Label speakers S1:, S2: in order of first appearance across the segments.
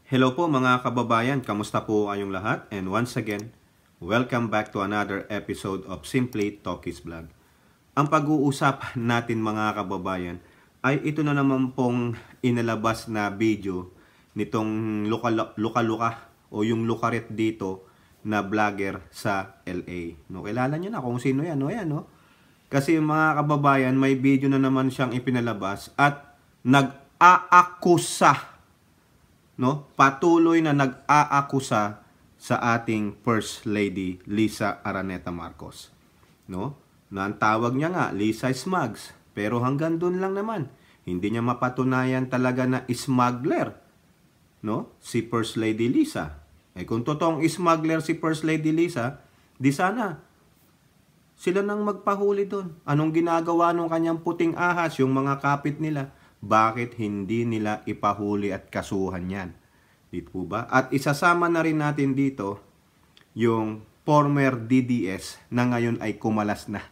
S1: Hello po mga kababayan, kamusta po kayong lahat? And once again, welcome back to another episode of Simply Talkies Vlog. Ang pag-uusap natin mga kababayan ay ito na naman pong inalabas na video nitong luka-luka o yung lukaret dito na vlogger sa LA. No, kilala nyo na kung sino yan, no? Yan, no? Kasi mga kababayan, may video na naman siyang ipinalabas at nag-aakusa, no? Patuloy na nag-aakusa sa ating First Lady Liza Araneta Marcos, no? Na ang tawag niya nga Lisa Smugs, pero hanggang doon lang naman. Hindi niya mapatunayan talaga na smuggler, no? Si First Lady Liza. Kung totoong smuggler si First Lady Liza, di sana sila nang magpahuli doon. Anong ginagawa nung kanyang puting ahas, yung mga kapit nila? Bakit hindi nila ipahuli at kasuhan yan? Dito po ba? At isasama na rin natin dito yung former DDS na ngayon ay kumalas na.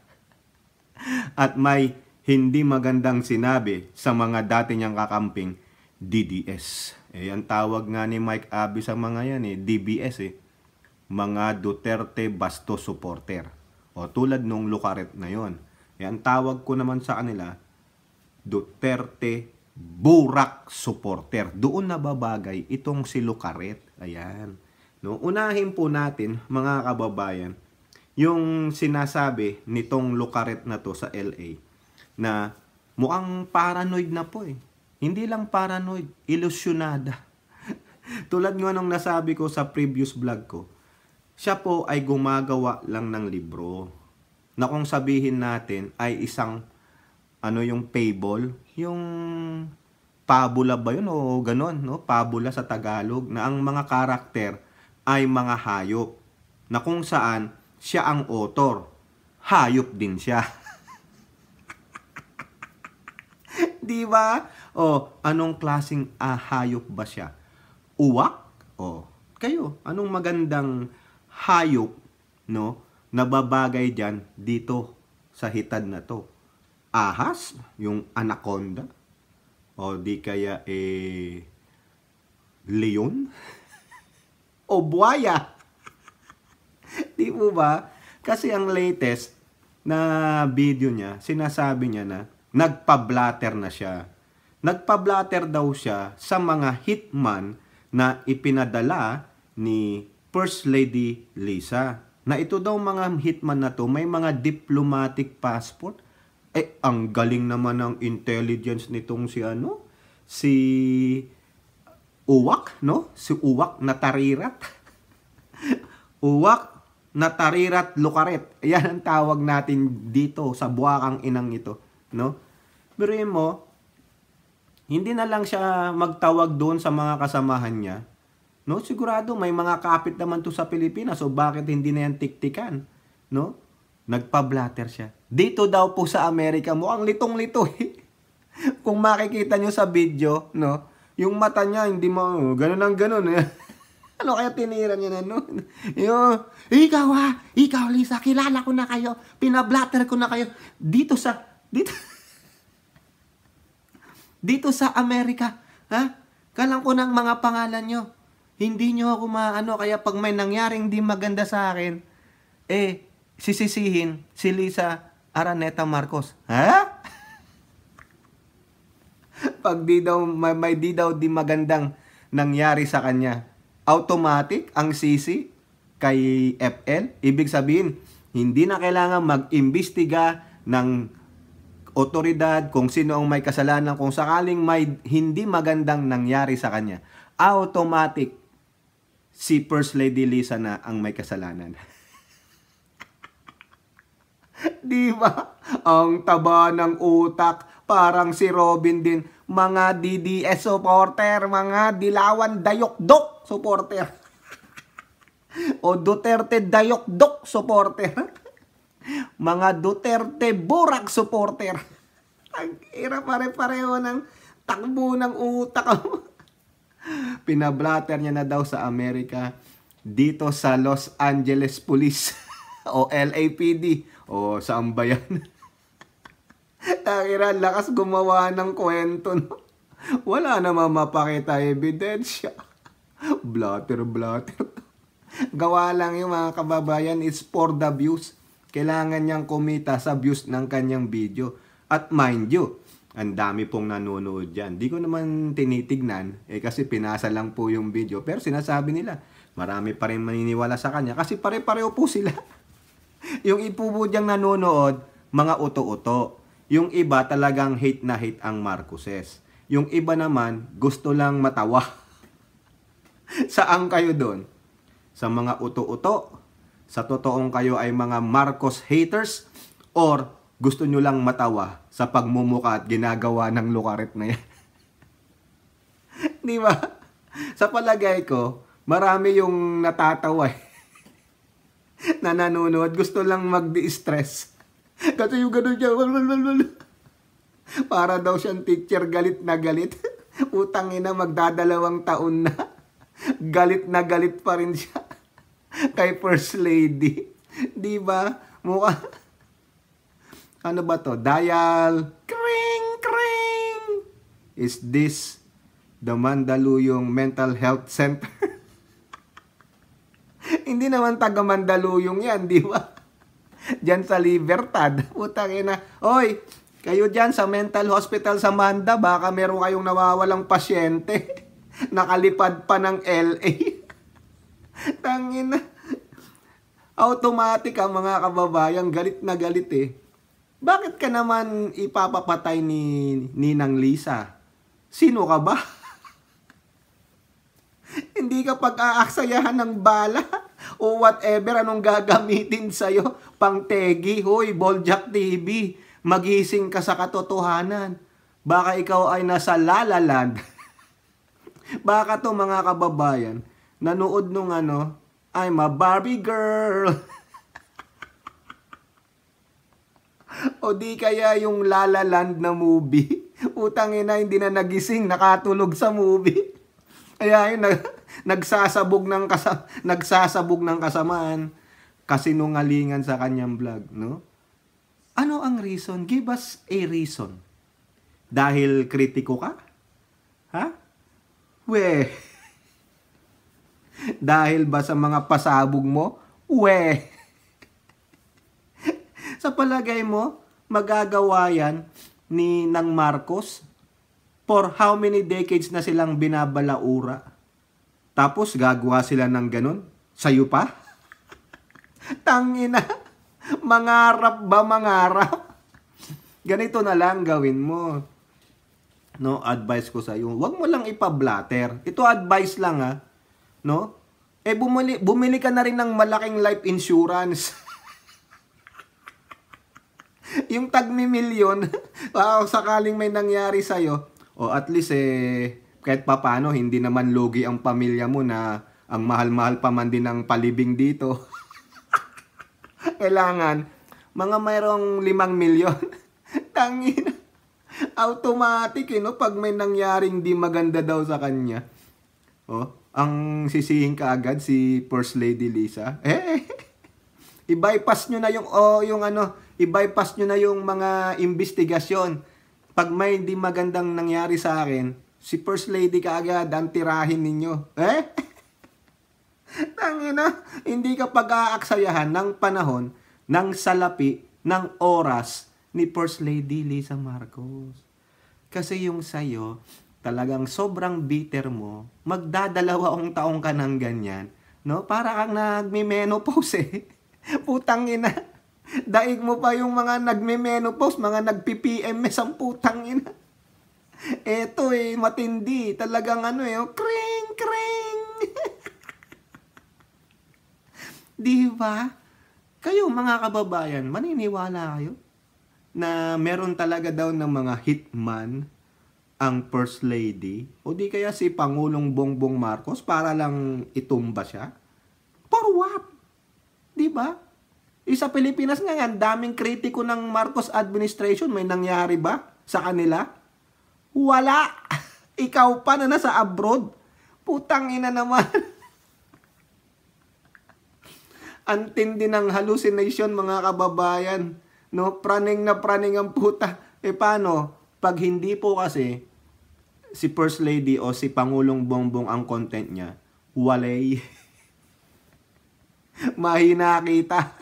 S1: At may hindi magandang sinabi sa mga dati niyang kakamping DDS. Ang tawag nga ni Mike Abe sa mga yan DBS Mga Duterte Basto Supporter. O tulad nung lukaret na yon. Ang tawag ko naman sa kanila, Duterte Burak Supporter. Doon nababagay itong si Lukaret. Ayan. No? Unahin po natin, mga kababayan, yung sinasabi nitong Lukaret na to sa LA na mukhang paranoid na po Hindi lang paranoid, ilusyonada. Tulad nga nung nasabi ko sa previous vlog ko, siya po ay gumagawa lang ng libro na kung sabihin natin ay isang yung fable, yung pabula ba yun o ganon, no? Pabula sa Tagalog na ang mga karakter ay mga hayop na kung saan siya ang author. Hayop din siya. Di ba? O, anong klaseng hayop ba siya? Uwak? O, kayo, anong magandang hayop, no, nababagay dyan dito sa hitad na to? Ahas? Yung anaconda? O di kaya leon? O buwaya? Di po ba? Kasi ang latest na video niya, sinasabi niya na nagpa-blatter na siya. Nagpa-blatter daw siya sa mga hitman na ipinadala ni First Lady Liza. Na ito daw mga hitman na to, may mga diplomatic passport. Ang galing naman ng intelligence nitong si Uwak, no? Si Uwak na Tarirat. Uwak na Tarirat Lukaret. Ayan ang tawag natin dito sa buwakang inang ito, no? Pero mo, hindi na lang siya magtawag doon sa mga kasamahan niya. No, sigurado may mga kapit naman to sa Pilipinas, so bakit hindi na yan tiktikan, no? Nagpa-blatter siya. Dito daw po sa Amerika, mukhang litong-lito Kung makikita nyo sa video, no, yung mata niya hindi mo ganun ang ganun Ano kaya tinira niya na, no? Ikaw Liza, kilala ko na kayo, pinablatter ko na kayo dito dito sa Amerika, ha? Kalang ko ng mga pangalan nyo. Hindi nyo ako kaya pag may nangyaring di maganda sa akin, sisisihin si Liza Araneta Marcos. Ha? Pag may di daw di magandang nangyari sa kanya, automatic ang sisi kay FL. Ibig sabihin, hindi na kailangan mag-imbestiga ng otoridad kung sino ang may kasalanan. Kung sakaling may hindi magandang nangyari sa kanya, automatic si First Lady Liza na ang may kasalanan. Di ba? Ang taba ng utak, parang si Robin din. Mga DDS supporter, mga Dilawan Dayokdok supporter. O Duterte Dayokdok supporter. Mga Duterte Burak supporter. Ang ira pare-pareho ng takbo ng utak. Pinablatter niya na daw sa Amerika, dito sa Los Angeles Police o LAPD o saan ba yan? Takira, lakas gumawa ng kwento, no? Wala naman mapakita ebidensya. Blatter. Gawa lang yung mga kababayan, is for the views. Kailangan niyang kumita sa views ng kanyang video. At mind you, ang dami pong nanonood dyan. Di ko naman tinitignan, kasi pinasa lang po yung video. Pero sinasabi nila, marami pa rin maniniwala sa kanya kasi pare-pareho po sila. Yung ipupo diyang nanonood, mga uto-uto. Yung iba talagang hate na hate ang Marcoses. Yung iba naman, gusto lang matawa. Saan kayo doon? Sa mga uto-uto? Sa totoong kayo ay mga Marcos haters? Or gusto nyo lang matawa sa pagmumuka at ginagawa ng lukaret na yan? Di ba? Sa palagay ko, marami yung natatawa na nanonood. Gusto lang mag-de-stress. Kasi yung gano'n niya, para daw siyang teacher, galit na galit. Utang ina, magdadalawang taon na. Galit na galit pa rin siya kay First Lady. Di ba? Mukha. Ano ba to? Dial. Kring, kring. Is this the Mandaluyong Mental Health Center? Hindi naman taga Mandaluyong yan, di ba? Diyan sa Libertad. Utang ina. Oy, kayo dyan sa mental hospital sa Manda, baka meron kayong nawawalang pasyente. Nakalipad pa ng LA. Tangina. Automatic ang mga kababayan, galit na galit Bakit ka naman ipapapatay ni Ninang Lisa? Sino ka ba? Hindi ka pag-aaksayahan ng bala o whatever anong gagamitin sa'yo. Pang tegi, hoy, Boljak TV, magising ka sa katotohanan. Baka ikaw ay nasa La La Land. Baka to mga kababayan, nanood nung I'm a Barbie girl. O di kaya yung La La Land na movie. Utang ina, hindi na nagising, nakatulog sa movie. Kaya yun, nagsasabog ng kasamaan, kasinungalingan sa kanyang vlog, no? Ano ang reason? Give us a reason. Dahil kritiko ka? Ha? We. Dahil ba sa mga pasabog mo? We. Sa palagay mo, magagawa yan ni ng Marcos? For how many decades na silang binabalaura? Tapos gagawa sila ng ganun? Sa'yo pa? Tangina. Mangarap ba mangarap? Ganito na lang gawin mo. No, advice ko sa iyo. Huwag mo lang ipa-blatter. Ito advice lang no? Bumili ka na rin ng malaking life insurance. Yung tagmi-milyon, sakaling may nangyari sa iyo, o at least kahit papano hindi naman lugi ang pamilya mo na ang mahal-mahal pa man din ng palibing dito. Kailangan mga mayroong 5 milyon. Tangina. Automatic no? Pag may nangyaring di maganda daw sa kanya, ang sisihin ka agad si First Lady Lisa. I-bypass nyo na i-bypass nyo na yung mga investigasyon. Pag may di magandang nangyari sa akin, si First Lady ka agad ang tirahin ninyo. Tangina, hindi ka pag-aaksayahan ng panahon, ng salapi, ng oras ni First Lady Lisa Marcos. Kasi yung sayo, talagang sobrang bitter mo, magdadalawang taong ka ng ganyan, no? Para kang nagme-menopause Putang ina. Daig mo pa yung mga nagme-menopause, mga nagpi-PMS ang putang ina. Eto matindi. Talagang kring, kring. Di ba? Kayo mga kababayan, maniniwala kayo na meron talaga daw ng mga hitman ang First Lady? O di kaya si Pangulong Bongbong Marcos para lang itumba siya? For what? Di ba? Sa Pilipinas nga, ang daming kritiko ng Marcos administration. May nangyari ba sa kanila? Wala. Ikaw pa na nasa abroad. Putang ina naman. Ang tindi ng hallucination mga kababayan. No, praning na praning ang puta. Paano? Pag hindi po kasi si First Lady o si Pangulong Bongbong ang content niya, walay. Mahina kita.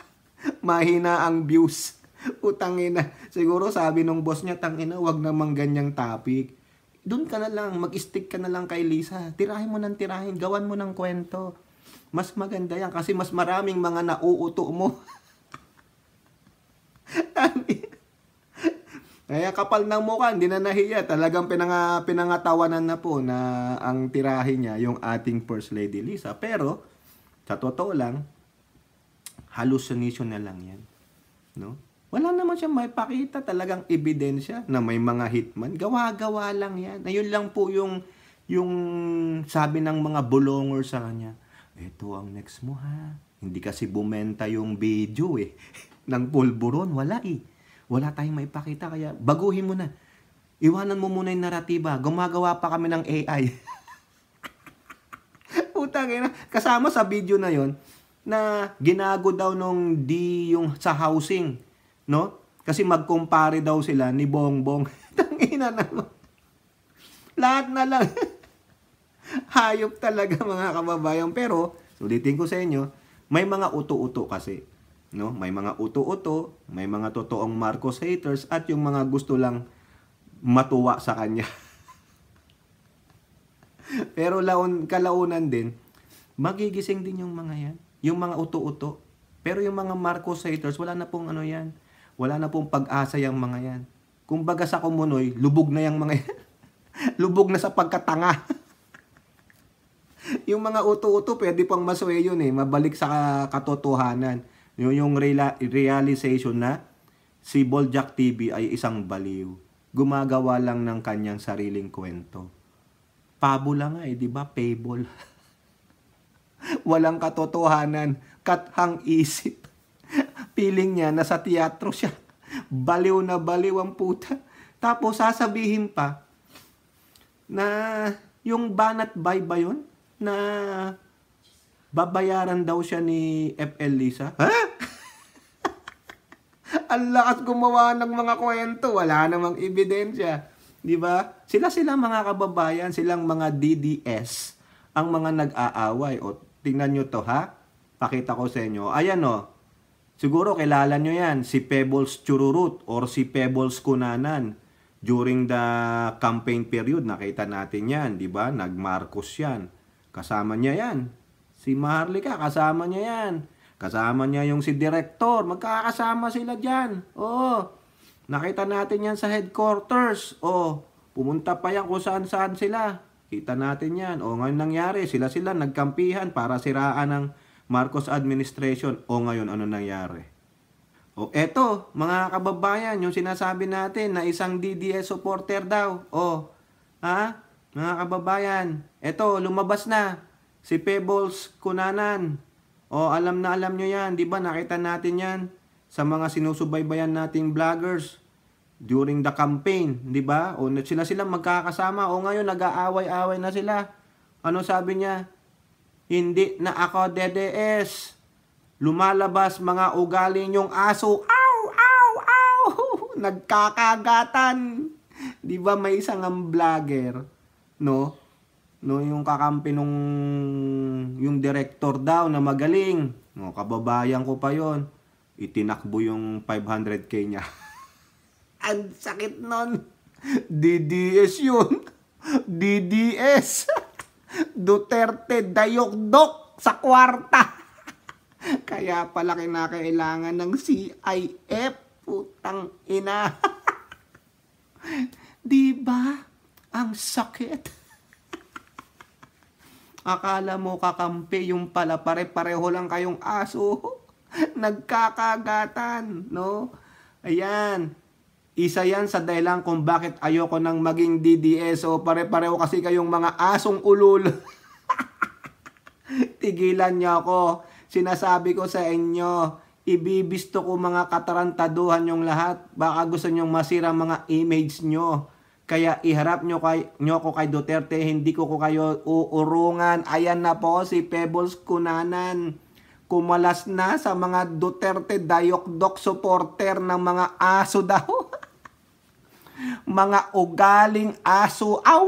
S1: Mahina ang views. Utangina. Siguro sabi nung boss niya, tangina, wag namang ganyang topic. Doon ka na lang, mag-stick ka na lang kay Lisa. Tirahin mo ng tirahin, gawan mo ng kwento. Mas maganda yan kasi mas maraming mga nauuto mo. Kaya kapal ng mukha, hindi na nahiya. Talagang pinangatawanan na po na ang tirahin niya yung ating First Lady Lisa. Pero, sa totoo lang, hallucination na lang yan. No? Wala naman siya may pakita talagang ebidensya na may mga hitman. Gawa-gawa lang yan. Ayun lang po yung sabi ng mga bulongers sa kanya. Ito ang next mo ha. Hindi kasi bumenta yung video ng pulburon. Wala Wala tayong maipakita. Kaya baguhin mo na. Iwanan mo muna yung naratiba. Gumagawa pa kami ng AI. Utang ina. Kasama sa video na yon na ginago daw nung yung sa housing. No? Kasi magkumpare daw sila ni Bongbong. Tangina naman. Lahat na lang. Hayop talaga mga kababayan. Pero, ulitin ko sa inyo, may mga uto-uto kasi. No? May mga uto-uto, may mga totoong Marcos haters, at yung mga gusto lang matuwa sa kanya. Pero kalaunan din, magigising din yung mga yan. Yung mga uto-uto. Pero yung mga Marcos haters, wala na pong ano yan. Wala na pong pag-asa yung mga yan. Kumbaga sa Kumunoy, lubog na yung mga yan. Lubog na sa pagkatanga. Yung mga uto-uto, pwede pang masway yun mabalik sa katotohanan. Yung realization na si Boljak TV ay isang baliw. Gumagawa lang ng kanyang sariling kwento. Pabula nga di ba? Fable. Walang katotohanan. Kathang isip. Feeling niya nasa teatro siya. Baliw na baliw ang puta. Tapos sasabihin pa na yung banat buy ba yun? Na babayaran daw siya ni FL Lisa. Ha? Ang lakas gumawa ng mga kwento. Wala namang ebidensya. Di ba? Sila mga kababayan, silang mga DDS ang mga nag-aaway. O tingnan nyo to ha. Pakita ko sa inyo. Ayan siguro kilala nyo yan, si Pebbles Chururut or si Pebbles Kunanan. During the campaign period, nakita natin yan, di ba? Nag-Marcos yan. Kasama niya yan. Si Maharlika, kasama niya yan. Kasama niya yung si Director. Magkakasama sila dyan. Nakita natin yan sa headquarters. Pumunta pa yan kung saan-saan sila. Kita natin yan. Ngayon nangyari, sila nagkampihan para siraan ng Marcos administration. Ngayon, ano nangyari? Eto, mga kababayan, yung sinasabi natin na isang DDS supporter daw. Mga kababayan, eto, lumabas na. Si Pebbles Kunanan. Alam na alam nyo yan. Di ba nakita natin yan sa mga sinusubaybayan nating vloggers during the campaign. Di ba? Sila magkakasama. Ngayon, nag-aaway-aaway na sila. Ano sabi niya? Hindi na ako DDS. Lumalabas mga ugali niyong aso. Ow! Ow! Ow! Nagkakagatan. Di ba may isang vlogger, no, yung kakampi yung director daw na magaling. Kababayan ko pa yon. Itinakbo yung 500k niya. Ang sakit nun. DDS yun. DDS. Duterte dayokdok sa kwarta. Kaya pala kinakailangan ng CIF. Putang ina. Diba? Ang sakit. Akala mo kakampi, yung pala pare-pareho lang kayong aso. Nagkakagatan, no? Ayan. Isa yan sa dahilan kung bakit ayoko nang maging DDS. Pare-pareho kasi kayong mga asong ulul. Tigilan niyo ako. Sinasabi ko sa inyo, ibibisto ko mga katarantaduhan yung lahat. Baka gusto nyong masira mga image nyo. Kaya iharap nyo ko kay Duterte, hindi ko kayo uurungan. Ayan na po si Pebbles Kunanan. Kumalas na sa mga Duterte dayokdok supporter ng mga aso daw. Mga ugaling aso. Aw!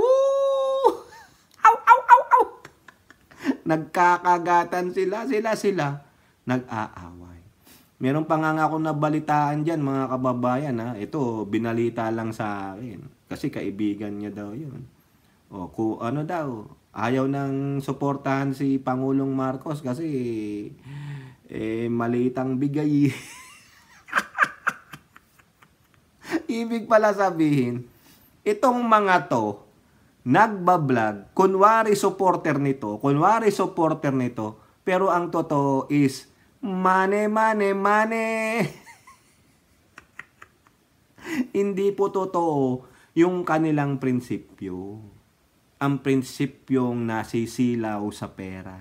S1: Aw, aw, aw, aw! Nagkakagatan sila, nag-aaway. Meron pa nga ako nabalitaan dyan, mga kababayan, ha? Ito, binalita lang sa akin. Kasi kaibigan niya daw yun. O, ano daw, ayaw nang suportahan si Pangulong Marcos kasi malitang bigay. Ibig pala sabihin, itong mga to, nagbablog, kunwari supporter nito, pero ang totoo is, mane. Hindi po totoo yung kanilang prinsipyo. Ang prinsipyong nasisilaw sa pera.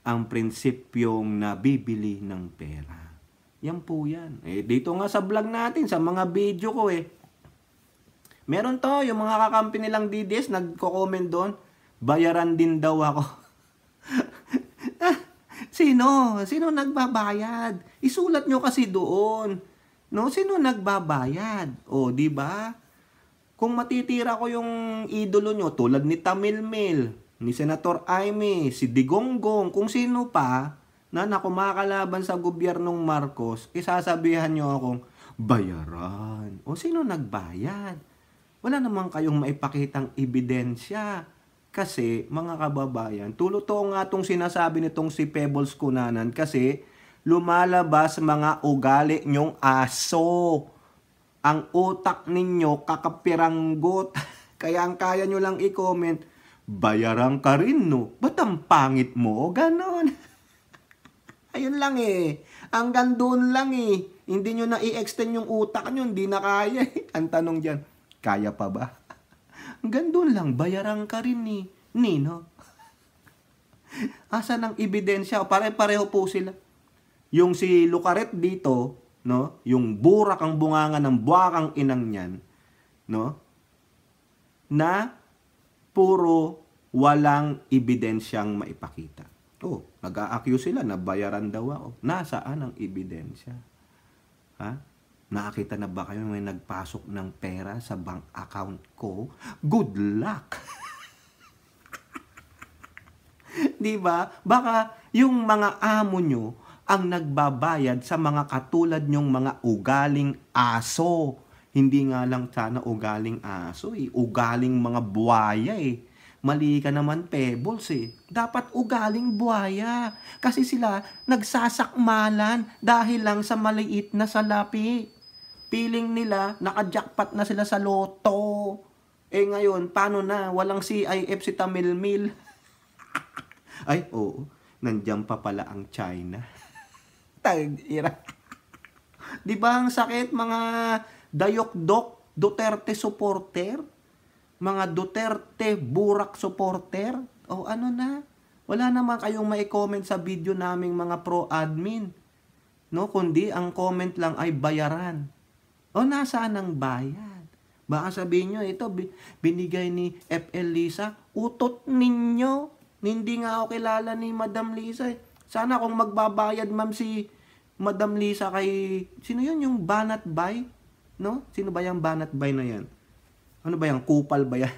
S1: Ang prinsipyong nabibili ng pera. Yan po yan. Dito nga sa vlog natin, sa mga video ko meron to, yung mga kakampi nilang DDS, nagko-comment doon, bayaran din daw ako. Sino? Sino nagbabayad? Isulat nyo kasi doon. No, sino nagbabayad? O, di ba? Kung matitira ko yung idolo nyo, tulad ni Tamilmil, ni Senator Aimee, si Digonggong, kung sino pa, na kumakalaban sa gobyernong Marcos, isasabihan nyo akong bayaran. O, sino nagbayad? Wala naman kayong maipakitang ebidensya. Kasi, mga kababayan, totoo nga itong sinasabi nitong si Pebbles Cunanan kasi lumalabas mga ugali nyong aso. Ang utak ninyo kakapiranggot. Kaya ang kaya nyo lang i-comment, bayaran ka rin, no? Ba't ang pangit mo? Ganon. Ayun lang Hanggang doon lang Hindi nyo na i-extend yung utak nyo, hindi na kaya Ang tanong dyan, kaya pa ba? Hanggang doon lang, bayaran ka rin Nino. Asa ng ebidensya? Pare-pareho po sila. Yung si Lucaret dito, no? Yung burak ang bunganga ng buwakang inang niyan, no? Na puro walang ebidensyang maipakita. Nag-a-accuse sila na bayaran daw ako. Nasaan ang ebidensya? Ha? Nakakita na ba kayo may nagpasok ng pera sa bank account ko? Good luck! Diba? Baka yung mga amo nyo ang nagbabayad sa mga katulad nyong mga ugaling aso. Hindi nga lang sana ugaling aso ugaling mga buwaya Mali ka naman, Pebbles Dapat ugaling buwaya. Kasi sila nagsasakmalan dahil lang sa maliit na salapi. Feeling nila, naka-jackpot na sila sa loto. Ngayon, paano na? Walang CIF si Tamilmil. Ay, oo. Nandiyan pa pala ang China. Tag-ira. Di ba ang sakit, mga dayok-dok, Duterte supporter? Mga Duterte burak supporter? O ano na? Wala naman kayong mai-comment sa video naming mga pro-admin. No? Kundi ang comment lang ay bayaran. O nasaan ang bayad? Baka sabihin nyo, ito binigay ni FL Lisa. Utot ninyo. Hindi nga ako kilala ni Madam Lisa Sana kung magbabayad ma'am si Madam Lisa kay... Sino yun? Yung Banat Bay? No? Sino ba yung Banat Bay na yan? Ano ba yan? Kupal ba yan?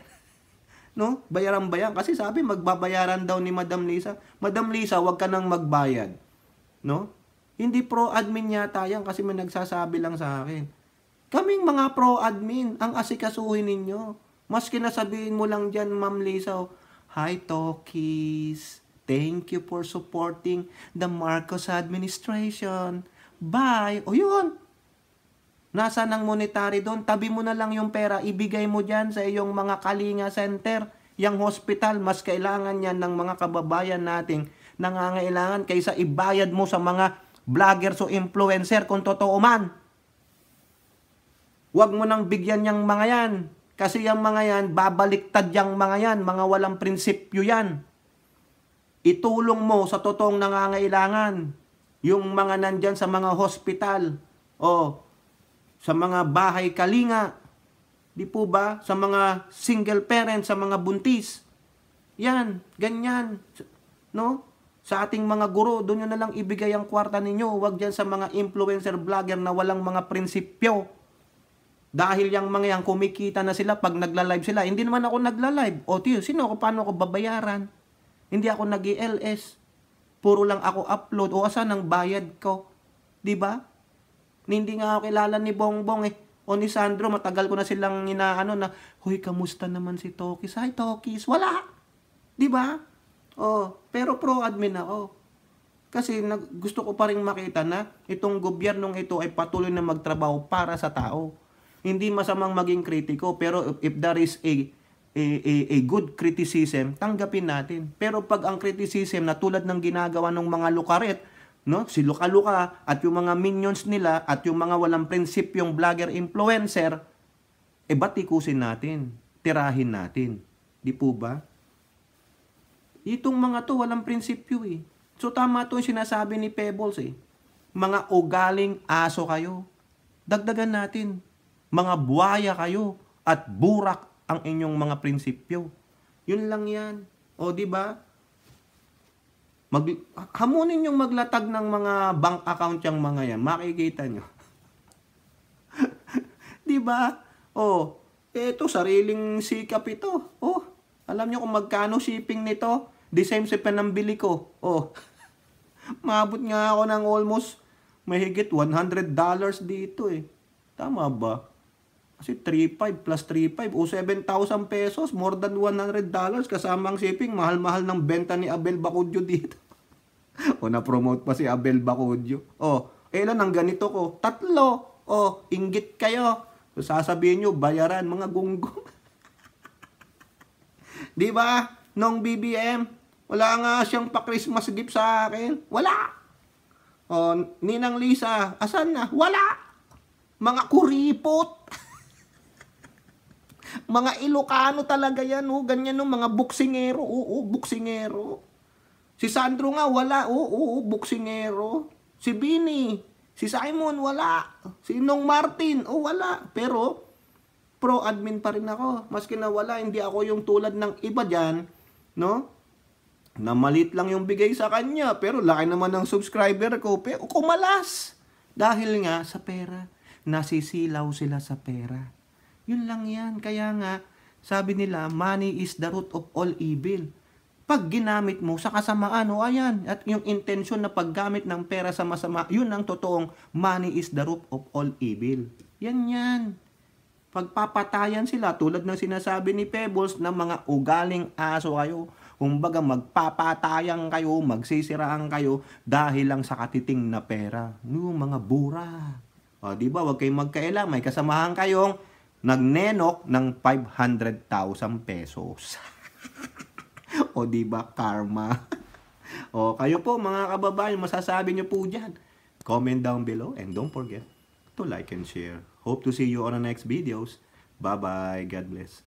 S1: No? Bayaran ba yan? Kasi sabi magbabayaran daw ni Madam Lisa. Madam Lisa, wag ka nang magbayad. No? Hindi pro-admin yata yan kasi may nagsasabi lang sa akin. Kaming mga pro-admin, ang asikasuhin ninyo. Mas kinasabihin mo lang dyan, Ma'am Lisa, hi, Tokis. Thank you for supporting the Marcos administration. Bye. O yun. Nasaan ang monetary doon? Tabi mo na lang yung pera. Ibigay mo dyan sa iyong mga Kalinga Center. Yang hospital, mas kailangan yan ng mga kababayan nating nangangailangan kaysa ibayad mo sa mga vloggers o influencer kung totoo man. Huwag mo nang bigyan yung mga yan. Kasi yung mga yan, babaliktad yung mga yan. Mga walang prinsipyo yan. Itulong mo sa totoong nangangailangan. Yung mga nandyan sa mga hospital. O sa mga bahay kalinga. Di po ba? Sa mga single parents, sa mga buntis. Yan, ganyan. No? Sa ating mga guro, doon nyo na lang ibigay ang kwarta ninyo. Huwag dyan sa mga influencer vlogger na walang mga prinsipyo. Dahil yung mga yan, kumikita na sila pag nagla-live sila. Hindi naman ako nagla-live. O tiyo, sino ako, paano ako babayaran? Hindi ako nag-LS. Puro lang ako upload. O asan ang bayad ko? 'Di ba? Hindi nga ako kilala ni Bongbong eh. O ni Sandro, matagal ko na silang inaano na, "Hoy, kamusta naman si Tokis?" "Hi, Tokis." Wala. 'Di ba? Oh, pero pro-admin ako. Kasi gusto ko pa rin makita na itong gobyernong ito ay patuloy na magtrabaho para sa tao. Hindi masamang maging kritiko, pero if there is a good criticism, tanggapin natin. Pero pag ang criticism na tulad ng ginagawa ng mga lukaret, no, si Luka-Luka at yung mga minions nila at yung mga walang prinsipyong vlogger influencer, batikusin natin, tirahin natin. Di po ba? Itong mga to walang prinsipyo eh. So tama to yung sinasabi ni Pebbles eh. Mga ugaling aso kayo. Dagdagan natin. Mga buhaya kayo at burak ang inyong mga prinsipyo. Yun lang yan. O di ba? Hamunin yung maglatag ng mga bank account yung mga yan. Makikita nyo. Di ba? O, eto sariling sikap ito. O, alam nyo kung magkano shipping nito? The same sa pinambili ko. Oh, maabot nga ako ng almost mahigit $100 dito eh. Tama ba? Kasi 3.5 plus 3.5 o 7,000 pesos, more than $100 kasama ang shipping. Mahal-mahal ng benta ni Abel Bacudio dito. O na-promote pa si Abel Bacudio. Oh, ilan ang ganito ko? 3. Oh, inggit kayo. So, sasabihin nyo, bayaran mga gunggong. Di ba? Nung BBM, wala nga siyang pa-Christmas gift sa akin. Wala. O, Ninang Lisa, asan na? Wala. Mga kuripot. Mga Ilocano talaga yan. Oh. Ganyan no, mga buksingero. Oo, buksingero. Si Sandro nga, wala. Oo, buksingero. Si Bini, si Simon, wala. Si Nong Martin, wala. Pero, pro-admin pa rin ako. Maski na wala, hindi ako yung tulad ng iba dyan, no? Na maliit lang yung bigay sa kanya, pero laki naman ng subscriber ko, pero kumalas. Dahil nga sa pera, nasisilaw sila sa pera. Yun lang yan. Kaya nga, sabi nila, money is the root of all evil. Pag ginamit mo sa kasamaan, ayan, at yung intention na paggamit ng pera sa masama, yun ang totoong money is the root of all evil. Yan. Pagpapatayan sila, tulad ng sinasabi ni Pebbles, na mga ugaling aso kayo. Kumbaga magpapatayan kayo, magsisiraan kayo dahil lang sa katiting na pera. Yung mga bura. O, di ba? Huwag kayong magkaila. May kasamahan kayong nagnenok ng 500,000 pesos. O, di ba? Karma. O, kayo po mga kababayan, masasabi nyo po dyan. Comment down below and don't forget to like and share. Hope to see you on the next videos. Bye-bye. God bless.